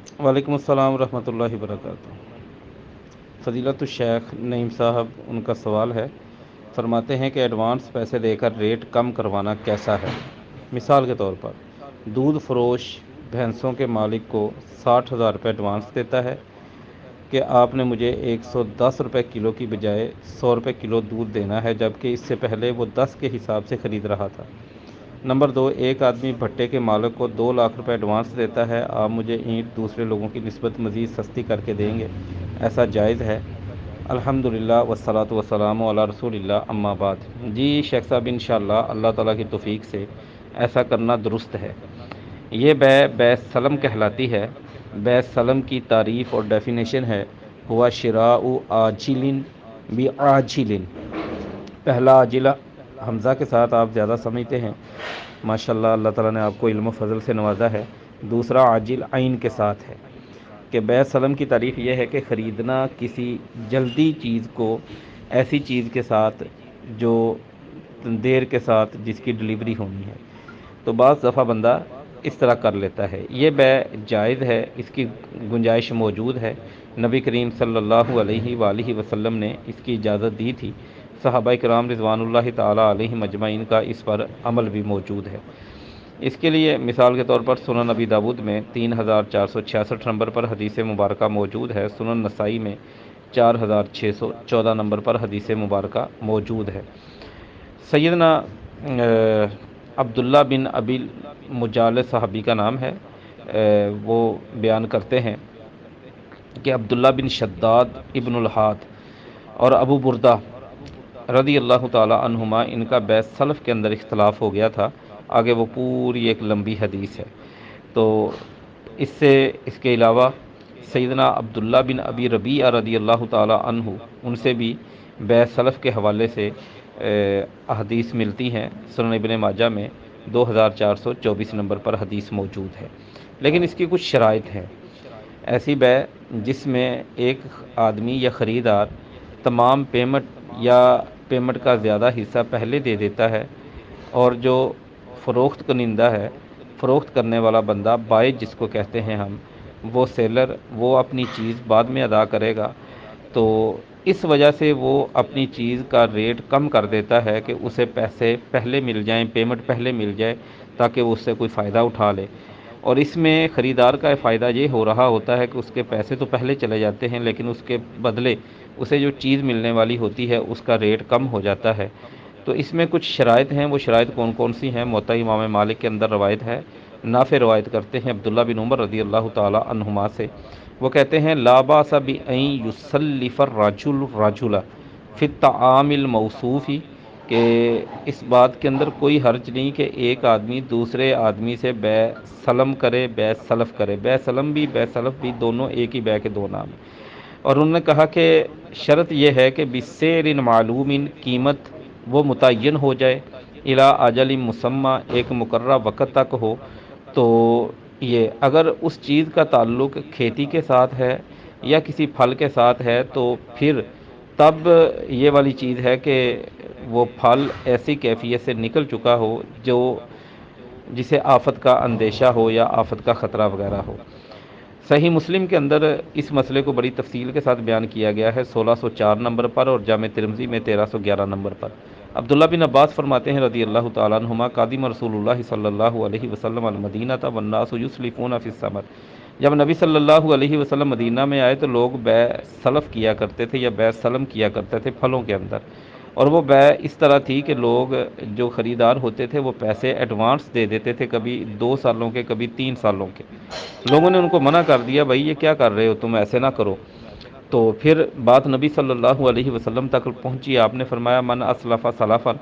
وعلیکم السلام ورحمۃ اللہ وبرکاتہ۔ فضیلت الشیخ نعیم صاحب، ان کا سوال ہے، فرماتے ہیں کہ ایڈوانس پیسے دے کر ریٹ کم کروانا کیسا ہے؟ مثال کے طور پر دودھ فروش بھینسوں کے مالک کو 60,000 روپے ایڈوانس دیتا ہے کہ آپ نے مجھے 110 روپے کلو کی بجائے 100 روپے کلو دودھ دینا ہے، جبکہ اس سے پہلے وہ 10 کے حساب سے خرید رہا تھا۔ نمبر 2، ایک آدمی بھٹے کے مالک کو 2 لاکھ روپے ایڈوانس دیتا ہے، آپ مجھے اینٹ دوسرے لوگوں کی نسبت مزید سستی کر کے دیں گے، ایسا جائز ہے؟ الحمدللہ والصلاۃ والسلام علی رسول اللہ، اما بعد۔ جی شیخ صاحب، انشاءاللہ اللہ تعالیٰ کی توفیق سے ایسا کرنا درست ہے۔ یہ بے سلم کہلاتی ہے۔ بے سلم کی تعریف اور ڈیفینیشن ہے، ہوا شراء عاجل بعاجل۔ پہلا عاجلہ حمزہ کے ساتھ آپ زیادہ سمجھتے ہیں، ماشاءاللہ اللہ تعالیٰ نے آپ کو علم و فضل سے نوازا ہے۔ دوسرا عاجل عین کے ساتھ ہے کہ بے سلم کی تعریف یہ ہے کہ خریدنا کسی جلدی چیز کو ایسی چیز کے ساتھ جو دیر کے ساتھ جس کی ڈلیوری ہونی ہے، تو بعض دفعہ بندہ اس طرح کر لیتا ہے، یہ بے جائز ہے، اس کی گنجائش موجود ہے۔ نبی کریم صلی اللہ علیہ وآلہ وسلم نے اس کی اجازت دی تھی، صحابہ کرام رضوان اللہ تعالیٰ علیہ مجمعین کا اس پر عمل بھی موجود ہے۔ اس کے لیے مثال کے طور پر سنن نبی داود میں 3466 نمبر پر حدیث مبارکہ موجود ہے، سنن نسائی میں 4614 نمبر پر حدیث مبارکہ موجود ہے۔ سیدنا عبداللہ بن ابی مجال صحابی کا نام ہے، وہ بیان کرتے ہیں کہ عبداللہ بن شداد ابن الحاد اور ابو بردہ رضی اللہ تعالی عنہما، ان کا بے سلف کے اندر اختلاف ہو گیا تھا۔ آگے وہ پوری ایک لمبی حدیث ہے، تو اس کے علاوہ سیدنا عبداللہ بن ابی ربیعہ رضی اللہ تعالی عنہ، ان سے بھی بے سلف کے حوالے سے احادیث ملتی ہیں، سنن ابن ماجہ میں 2424 نمبر پر حدیث موجود ہے۔ لیکن اس کی کچھ شرائط ہیں۔ ایسی بے جس میں ایک آدمی یا خریدار تمام پیمنٹ کا زیادہ حصہ پہلے دے دیتا ہے، اور جو فروخت کنندہ ہے، فروخت کرنے والا بندہ، بائع جس کو کہتے ہیں ہم، وہ سیلر، وہ اپنی چیز بعد میں ادا کرے گا، تو اس وجہ سے وہ اپنی چیز کا ریٹ کم کر دیتا ہے کہ اسے پیسے پہلے مل جائیں، پیمنٹ پہلے مل جائے تاکہ وہ اس سے کوئی فائدہ اٹھا لے۔ اور اس میں خریدار کا فائدہ یہ ہو رہا ہوتا ہے کہ اس کے پیسے تو پہلے چلے جاتے ہیں، لیکن اس کے بدلے اسے جو چیز ملنے والی ہوتی ہے اس کا ریٹ کم ہو جاتا ہے۔ تو اس میں کچھ شرائط ہیں، وہ شرائط کون کون سی ہیں؟ موطا امام مالک کے اندر روایت ہے، نافع روایت کرتے ہیں عبداللہ بن عمر رضی اللہ تعالی عنہما سے، وہ کہتے ہیں لا باس بأن یسلف الرجل الرجل فی الطعام الموصوف، کہ اس بات کے اندر کوئی حرج نہیں کہ ایک آدمی دوسرے آدمی سے بے سلم کرے، بے سلف کرے۔ بے سلم بھی بے سلف بھی دونوں ایک ہی بے کے دو نام ہیں۔ اور انہوں نے کہا کہ شرط یہ ہے کہ بسعر معلوم، قیمت وہ متعین ہو جائے، الی اجل مسمى، ایک مقررہ وقت تک ہو۔ تو یہ اگر اس چیز کا تعلق کھیتی کے ساتھ ہے یا کسی پھل کے ساتھ ہے، تو پھر تب یہ والی چیز ہے کہ وہ پھل ایسی کیفیت سے نکل چکا ہو جو جسے آفت کا اندیشہ ہو یا آفت کا خطرہ وغیرہ ہو۔ صحیح مسلم کے اندر اس مسئلے کو بڑی تفصیل کے ساتھ بیان کیا گیا ہے، 1604 نمبر پر، اور جامع ترمذی میں 1311 نمبر پر۔ عبداللہ بن عباس فرماتے ہیں رضی اللہ تعالیٰ عنہما، قادم رسول اللہ صلی اللہ علیہ وسلم المدینہ والناس یسلفون فی الثمر، جب نبی صلی اللہ علیہ وسلم مدینہ میں آئے تو لوگ بے سلف کیا کرتے تھے یا بے سلم کیا کرتے تھے پھلوں کے اندر، اور وہ بے اس طرح تھی کہ لوگ جو خریدار ہوتے تھے وہ پیسے ایڈوانس دے دیتے تھے، کبھی 2 سالوں کے، کبھی 3 سالوں کے۔ لوگوں نے ان کو منع کر دیا، بھائی یہ کیا کر رہے ہو تم، ایسے نہ کرو۔ تو پھر بات نبی صلی اللہ علیہ وسلم تک پہنچی، آپ نے فرمایا من اسلف سلفا،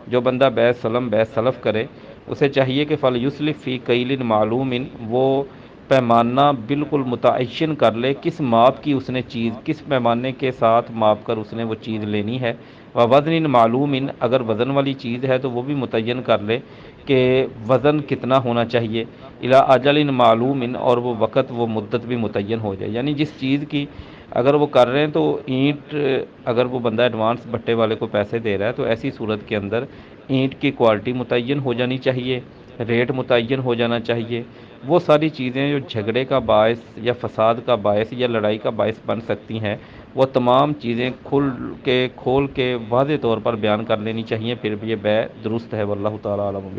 جو بندہ بے سلم بے سلف کرے اسے چاہیے کہ فل یسلف فی کیل معلوم، وہ پیمانہ بالکل متعین کر لے، کس ماپ کی اس نے چیز، کس پیمانے کے ساتھ ماپ کر اس نے وہ چیز لینی ہے۔ وزن معلوم، اگر وزن والی چیز ہے تو وہ بھی متعین کر لے کہ وزن کتنا ہونا چاہیے۔ الی اجل معلوم، اور وہ وقت وہ مدت بھی متعین ہو جائے، یعنی جس چیز کی اگر وہ کر رہے ہیں تو اینٹ، اگر وہ بندہ ایڈوانس بھٹے والے کو پیسے دے رہا ہے تو ایسی صورت کے اندر اینٹ کی کوالٹی متعین ہو جانی چاہیے، ریٹ متعین ہو جانا چاہیے، وہ ساری چیزیں جو جھگڑے کا باعث یا فساد کا باعث یا لڑائی کا باعث بن سکتی ہیں، وہ تمام چیزیں کھول کے واضح طور پر بیان کر لینی چاہیے، پھر بھی یہ بے درست ہے، واللہ تعالیٰ عالم۔